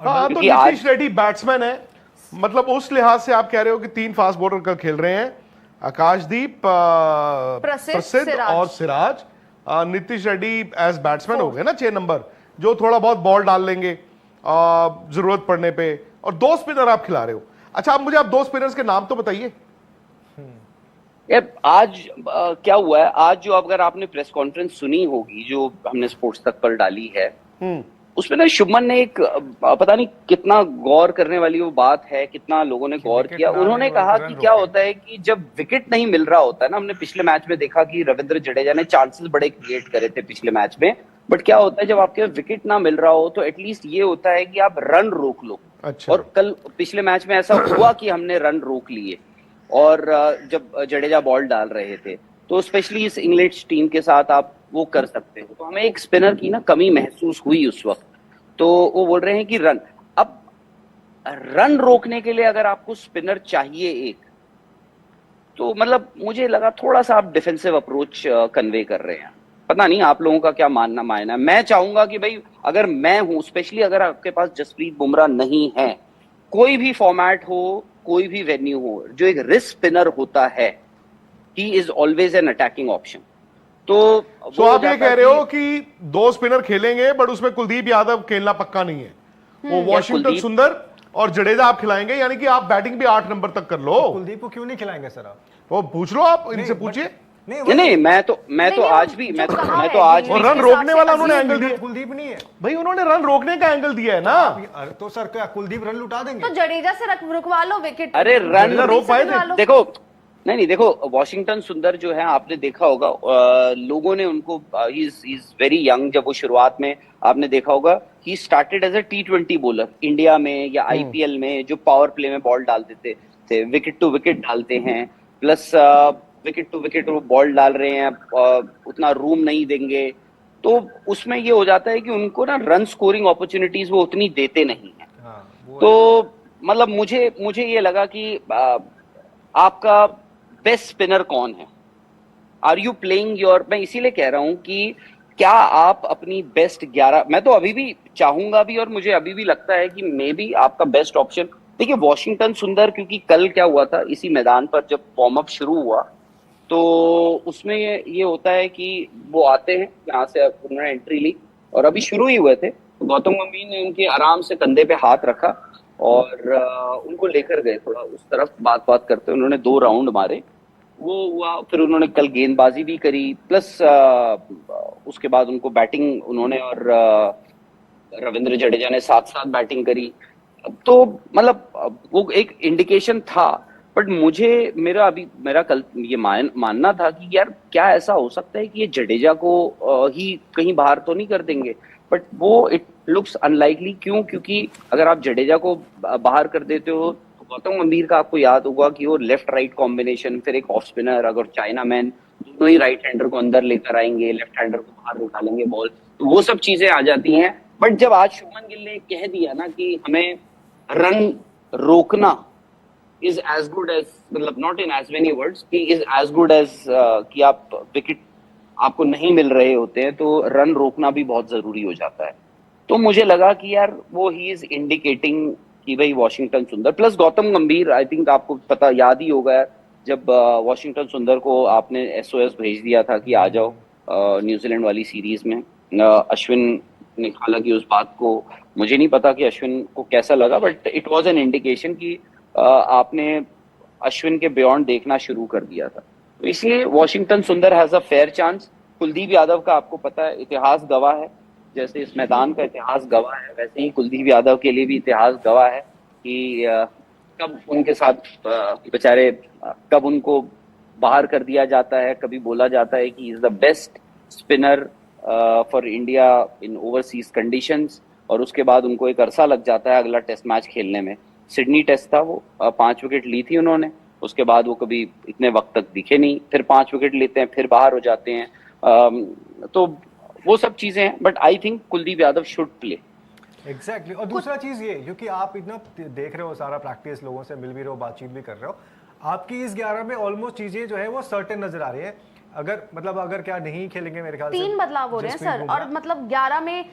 हाँ, तो नीतीश रेड्डी बैट्समैन है, मतलब उस लिहाज से आप कह रहे हो कि 3 फास्ट बॉलर कल खेल रहे हैं, आकाशदीप, प्रसिद्ध और सिराज। नीतीश रेड्डी एज बैट्समैन हो गए ना 6 नंबर, जो थोड़ा बहुत बॉल डाल लेंगे जरूरत पड़ने पे, और 2 स्पिनर आप खिला रहे हो। अच्छा, आप मुझे 2 स्पिनर्स के नाम तो बताइए। आज क्या हुआ है, आज जो अगर आपने प्रेस कॉन्फ्रेंस सुनी होगी जो हमने स्पोर्ट्स तक पर डाली है, उसमें ना शुभमन ने एक पता नहीं कितना गौर करने वाली वो बात है, कितना लोगों ने गौर किया। उन्होंने कहा कि क्या होता है कि जब विकेट नहीं मिल रहा होता है ना, हमने पिछले मैच में देखा कि रविंद्र जडेजा ने चांसेस बड़े क्रिएट करे थे पिछले मैच में, बट क्या होता है जब आपके विकेट ना मिल रहा हो तो एटलीस्ट ये होता है कि आप रन रोक लो। अच्छा। और कल पिछले मैच में ऐसा हुआ कि हमने रन रोक लिए, और जब जडेजा बॉल डाल रहे थे, तो स्पेशली इस इंग्लैंड टीम के साथ आप वो कर सकते हो। तो हमें एक स्पिनर की ना कमी महसूस हुई उस वक्त, तो वो बोल रहे हैं कि अब रन रोकने के लिए अगर आपको स्पिनर चाहिए एक, तो मतलब मुझे लगा थोड़ा सा आप डिफेंसिव अप्रोच कन्वे कर रहे हैं। पता नहीं आप लोगों का क्या मानना है। मैं चाहूंगा कि भाई अगर मैं हूं, स्पेशली अगर आपके पास जसप्रीत बुमराह नहीं है, कोई भी फॉर्मेट हो, कोई भी वेन्यू हो, जो एक रिस्क स्पिनर होता है, he is always an attacking option. तो आप ये कह रहे हो कि 2 स्पिनर खेलेंगे, बट उसमें कुलदीप यादव खेलना पक्का नहीं है। वो वॉशिंगटन सुंदर और जडेजा आप खिलाएंगे, यानी कि आप बैटिंग भी 8 नंबर तक कर लो। कुलदीप को क्यों नहीं खिलाएंगे सर आप? वो पूछ लो, आप इनसे पूछिए। नहीं, मैं तो आज भी रन रोकने वाला उन्होंने एंगल दिया। कुलदीप नहीं है भाई, उन्होंने रन रोकने का एंगल दिया है ना। तो सर क्या कुलदीप रन लुटा देंगे? तो जडेजा से रुकवा लो विकेट। अरे रन रोक पाए थे? देखो, नहीं देखो, वॉशिंगटन सुंदर जो है आपने देखा होगा, लोगों ने उनको, ही इज वेरी यंग, जब वो शुरुआत में आपने देखा होगा ही started as a T20 bowler India में या IPL में, जो पावर प्ले में बॉल डाल देते थे, विकेट टू विकेट डालते हैं, प्लस विकेट टू विकेट वो बॉल डाल रहे हैं, उतना रूम नहीं देंगे, तो उसमें ये हो जाता है कि उनको ना रन स्कोरिंग अपॉर्चुनिटीज वो उतनी देते नहीं है। तो मतलब मुझे ये लगा कि आपका बेस्ट स्पिनर कौन है, आर यू प्लेइंग योर, मैं इसीलिए कह रहा हूं कि क्या आप अपनी बेस्ट 11, मैं तो अभी भी चाहूंगा भी और मुझे अभी भी लगता है कि मे बी आपका बेस्ट ऑप्शन, देखिए वॉशिंगटन सुंदर, क्योंकि कल क्या हुआ था इसी मैदान पर जब वार्म अप शुरू हुआ, तो उसमें ये होता है कि वो आते हैं, यहाँ से उन्होंने एंट्री ली और अभी शुरू ही हुए थे, तो गौतम गंभीर ने उनके आराम से कंधे पे हाथ रखा और उनको लेकर गए थोड़ा उस तरफ, बात करते उन्होंने 2 राउंड मारे, वो हुआ। फिर उन्होंने कल गेंदबाजी भी करी, प्लस उसके बाद उनको बैटिंग उन्होंने और रविंद्र जडेजा ने साथ साथ बैटिंग करी, तो मतलब वो एक इंडिकेशन था। बट मेरा कल ये मानना था कि यार क्या ऐसा हो सकता है कि ये जडेजा को ही कहीं बाहर तो नहीं कर देंगे, बट वो इट लुक्स अनलाइकली। क्योंकि अगर आप जडेजा को बाहर कर देते हो तो गौतम गंभीर का आपको याद होगा कि वो लेफ्ट राइट कॉम्बिनेशन, फिर एक ऑफ स्पिनर, अगर चाइना मैन, दोनों ही राइट हैंडर को अंदर लेकर आएंगे, लेफ्ट हैंडर को बाहर निकालेंगे बॉल, तो वो सब चीजें आ जाती हैं। बट जब आज शुभमन गिल ने कह दिया ना कि हमें रन रोकना is as good as, मतलब not in as many words, कि is as good as कि आप विकेट आपको नहीं मिल रहे होते हैं तो रन रोकना भी बहुत जरूरी हो जाता है। तो मुझे लगा कि यार वो ही इज इंडिकेटिंग कि भाई वॉशिंगटन सुंदर प्लस गौतम गंभीर, आई थिंक आपको पता याद ही होगा जब वॉशिंगटन सुंदर को आपने SOS भेज दिया था कि आ जाओ न्यूजीलैंड वाली सीरीज में, अश्विन ने, हालांकि उस बात को मुझे नहीं पता कि अश्विन को कैसा लगा, but it was an indication कि आपने अश्विन के बियॉन्ड देखना शुरू कर दिया था। तो इसलिए वॉशिंगटन सुंदर has a fair chance. Kuldeep Yadav का आपको पता है इतिहास गवाह है, जैसे इस मैदान का इतिहास गवाह है, वैसे ही कुलदीप यादव के लिए भी इतिहास गवाह है कि कब उनके साथ बेचारे कब उनको बाहर कर दिया जाता है, कभी बोला जाता है कि is the best spinner for India in overseas conditions, और उसके बाद उनको एक अरसा लग जाता है अगला टेस्ट मैच खेलने में। सिडनी टेस्ट था, वो 5 विकेट ली थी उन्होंने, उसके बाद वो कभी इतने वक्त तक दिखे नहीं, फिर 5 विकेट लेते हैं, फिर बाहर हो जाते हैं, तो वो सब चीजें हैं। But I think Kuldeep Yadav should play. Exactly. और दूसरा चीज ये, क्योंकि आप इतना देख रहे हो, सारा प्रैक्टिस, लोगों से मिल भी रहे हो, बातचीत भी कर रहे हो, आपकी इस 11 में ऑलमोस्ट चीजें जो है वो सर्टेन नजर आ रही है। अगर क्या नहीं खेलेंगे मेरे ख्याल से 3 बदलाव हो रहे हैं सर, और मतलब 11 में